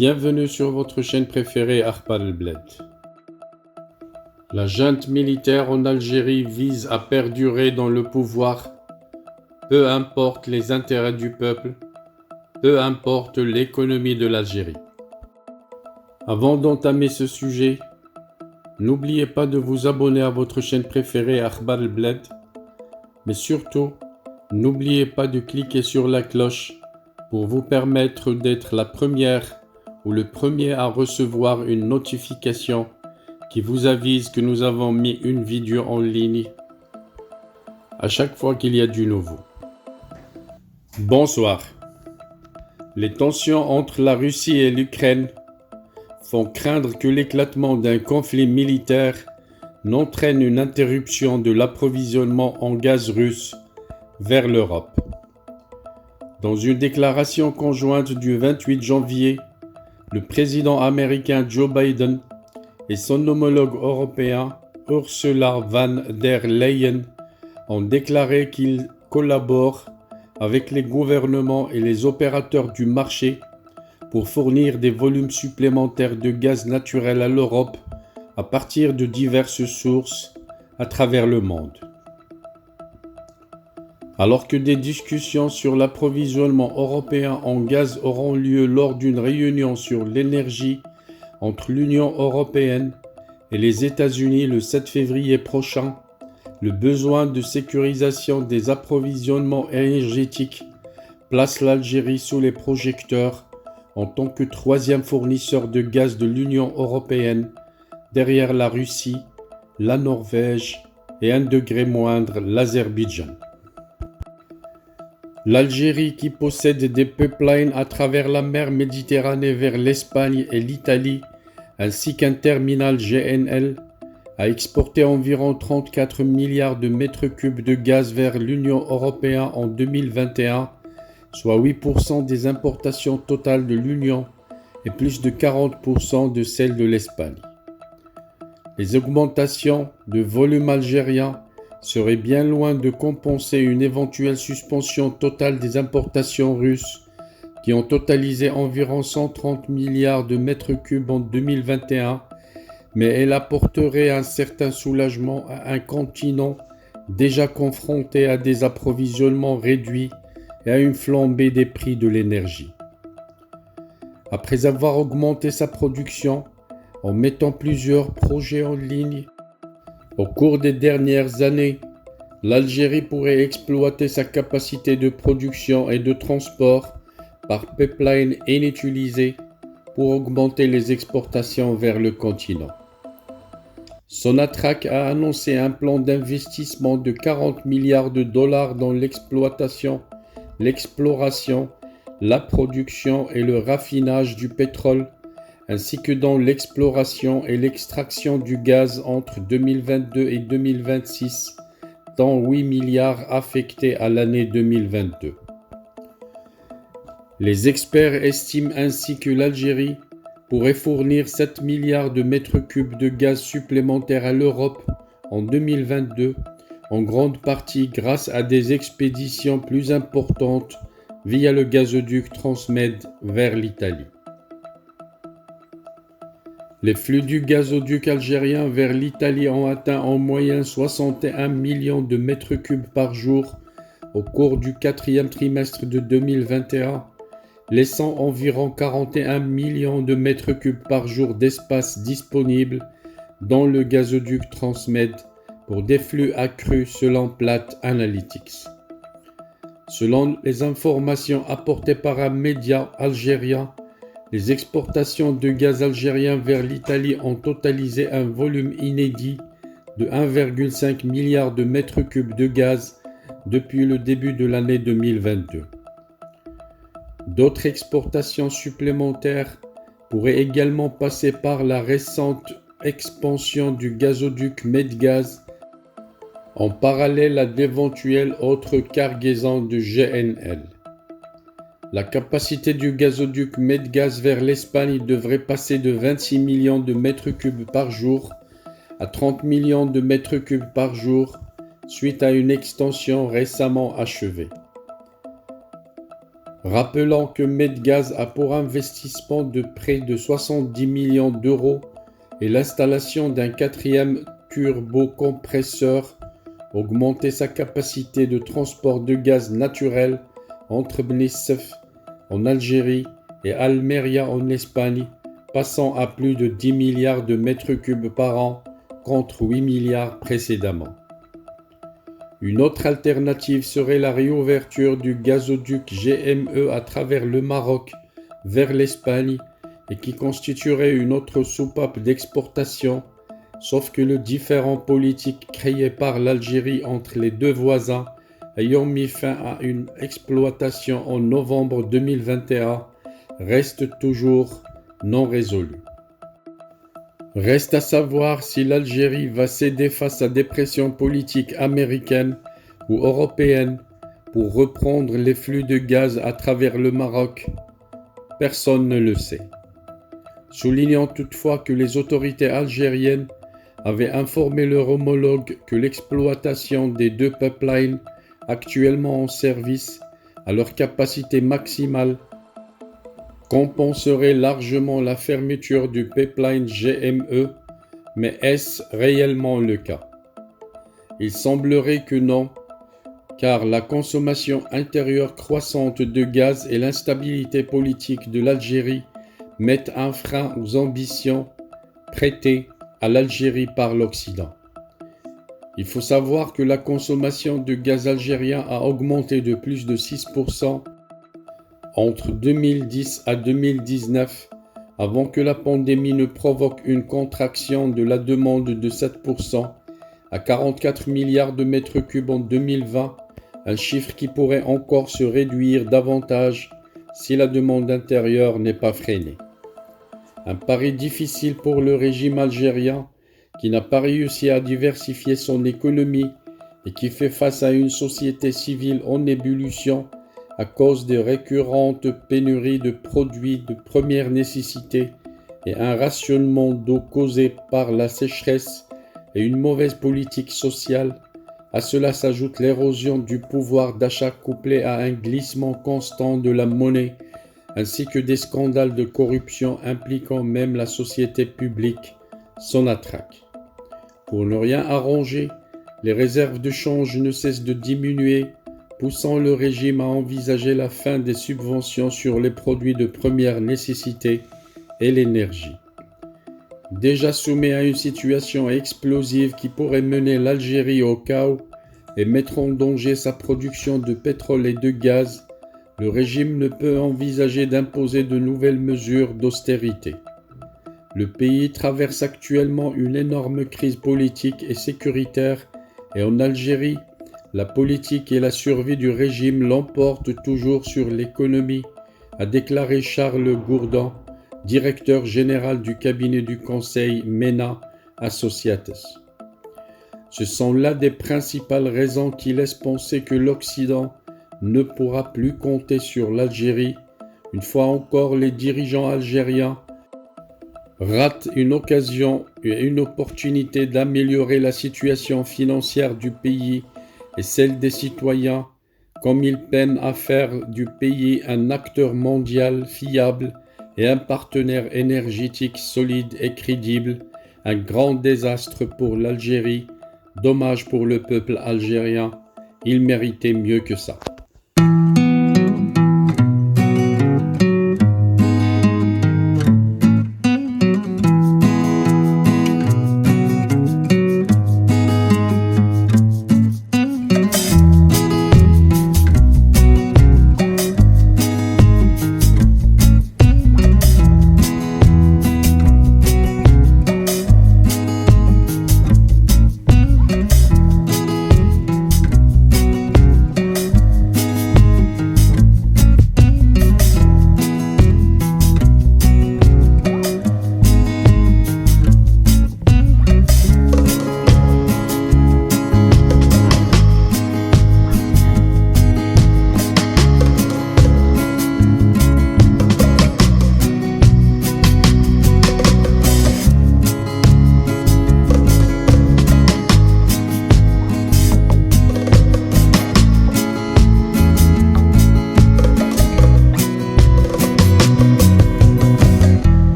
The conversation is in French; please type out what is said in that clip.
Bienvenue sur votre chaîne préférée Akhbar El-Bled. La junte militaire en Algérie vise à perdurer dans le pouvoir, peu importe les intérêts du peuple, peu importe l'économie de l'Algérie. Avant d'entamer ce sujet, n'oubliez pas de vous abonner à votre chaîne préférée Akhbar El-Bled, mais surtout, n'oubliez pas de cliquer sur la cloche pour vous permettre d'être la première ou le premier à recevoir une notification qui vous avise que nous avons mis une vidéo en ligne à chaque fois qu'il y a du nouveau. Bonsoir. Les tensions entre la Russie et l'Ukraine font craindre que l'éclatement d'un conflit militaire n'entraîne une interruption de l'approvisionnement en gaz russe vers l'Europe. Dans une déclaration conjointe du 28 janvier, le président américain Joe Biden et son homologue européen Ursula von der Leyen ont déclaré qu'ils collaborent avec les gouvernements et les opérateurs du marché pour fournir des volumes supplémentaires de gaz naturel à l'Europe à partir de diverses sources à travers le monde. Alors que des discussions sur l'approvisionnement européen en gaz auront lieu lors d'une réunion sur l'énergie entre l'Union européenne et les États-Unis le 7 février prochain, le besoin de sécurisation des approvisionnements énergétiques place l'Algérie sous les projecteurs en tant que troisième fournisseur de gaz de l'Union européenne, derrière la Russie, la Norvège et un degré moindre l'Azerbaïdjan. L'Algérie, qui possède des pipelines à travers la mer Méditerranée vers l'Espagne et l'Italie, ainsi qu'un terminal GNL, a exporté environ 34 milliards de mètres cubes de gaz vers l'Union européenne en 2021, soit 8% des importations totales de l'Union et plus de 40% de celles de l'Espagne. Les augmentations de volume algérien serait bien loin de compenser une éventuelle suspension totale des importations russes qui ont totalisé environ 130 milliards de mètres cubes en 2021, mais elle apporterait un certain soulagement à un continent déjà confronté à des approvisionnements réduits et à une flambée des prix de l'énergie. Après avoir augmenté sa production en mettant plusieurs projets en ligne, au cours des dernières années, l'Algérie pourrait exploiter sa capacité de production et de transport par pipeline inutilisée pour augmenter les exportations vers le continent. Sonatrach a annoncé un plan d'investissement de 40 milliards de dollars dans l'exploitation, l'exploration, la production et le raffinage du pétrole, ainsi que dans l'exploration et l'extraction du gaz entre 2022 et 2026, dont 8 milliards affectés à l'année 2022. Les experts estiment ainsi que l'Algérie pourrait fournir 7 milliards de mètres cubes de gaz supplémentaires à l'Europe en 2022, en grande partie grâce à des expéditions plus importantes via le gazoduc Transmed vers l'Italie. Les flux du gazoduc algérien vers l'Italie ont atteint en moyenne 61 millions de mètres cubes par jour au cours du quatrième trimestre de 2021, laissant environ 41 millions de mètres cubes par jour d'espace disponible dans le gazoduc Transmed pour des flux accrus selon Platt Analytics. Selon les informations apportées par un média algérien, les exportations de gaz algérien vers l'Italie ont totalisé un volume inédit de 1,5 milliard de mètres cubes de gaz depuis le début de l'année 2022. D'autres exportations supplémentaires pourraient également passer par la récente expansion du gazoduc Medgaz, en parallèle à d'éventuelles autres cargaisons de GNL. La capacité du gazoduc Medgaz vers l'Espagne devrait passer de 26 millions de mètres cubes par jour à 30 millions de mètres cubes par jour suite à une extension récemment achevée. Rappelant que Medgaz a pour investissement de près de 70 millions d'euros et l'installation d'un quatrième turbocompresseur, augmenter sa capacité de transport de gaz naturel entre Bnissef en Algérie et Almeria en Espagne, passant à plus de 10 milliards de mètres cubes par an contre 8 milliards précédemment. Une autre alternative serait la réouverture du gazoduc GME à travers le Maroc vers l'Espagne et qui constituerait une autre soupape d'exportation, sauf que le différend politique créé par l'Algérie entre les deux voisins ayant mis fin à une exploitation en novembre 2021 reste toujours non résolu. Reste à savoir si l'Algérie va céder face à des pressions politiques américaines ou européennes pour reprendre les flux de gaz à travers le Maroc. Personne ne le sait. Soulignant toutefois que les autorités algériennes avaient informé leur homologue que l'exploitation des deux pipelines actuellement en service à leur capacité maximale compenserait largement la fermeture du pipeline GME, mais est-ce réellement le cas? Il semblerait que non, car la consommation intérieure croissante de gaz et l'instabilité politique de l'Algérie mettent un frein aux ambitions prêtées à l'Algérie par l'Occident. Il faut savoir que la consommation de gaz algérien a augmenté de plus de 6% entre 2010 à 2019, avant que la pandémie ne provoque une contraction de la demande de 7% à 44 milliards de mètres cubes en 2020, un chiffre qui pourrait encore se réduire davantage si la demande intérieure n'est pas freinée. Un pari difficile pour le régime algérien qui n'a pas réussi à diversifier son économie et qui fait face à une société civile en ébullition à cause des récurrentes pénuries de produits de première nécessité et un rationnement d'eau causé par la sécheresse et une mauvaise politique sociale. À cela s'ajoute l'érosion du pouvoir d'achat couplée à un glissement constant de la monnaie, ainsi que des scandales de corruption impliquant même la société publique, Sonatrach. Pour ne rien arranger, les réserves de change ne cessent de diminuer, poussant le régime à envisager la fin des subventions sur les produits de première nécessité et l'énergie. Déjà soumis à une situation explosive qui pourrait mener l'Algérie au chaos et mettre en danger sa production de pétrole et de gaz, le régime ne peut envisager d'imposer de nouvelles mesures d'austérité. Le pays traverse actuellement une énorme crise politique et sécuritaire et en Algérie, la politique et la survie du régime l'emportent toujours sur l'économie, a déclaré Charles Gourdon, directeur général du cabinet du conseil MENA Associates. Ce sont là des principales raisons qui laissent penser que l'Occident ne pourra plus compter sur l'Algérie. Une fois encore, les dirigeants algériens ratent une occasion et une opportunité d'améliorer la situation financière du pays et celle des citoyens, comme ils peinent à faire du pays un acteur mondial fiable et un partenaire énergétique solide et crédible. Un grand désastre pour l'Algérie, dommage pour le peuple algérien, il méritait mieux que ça.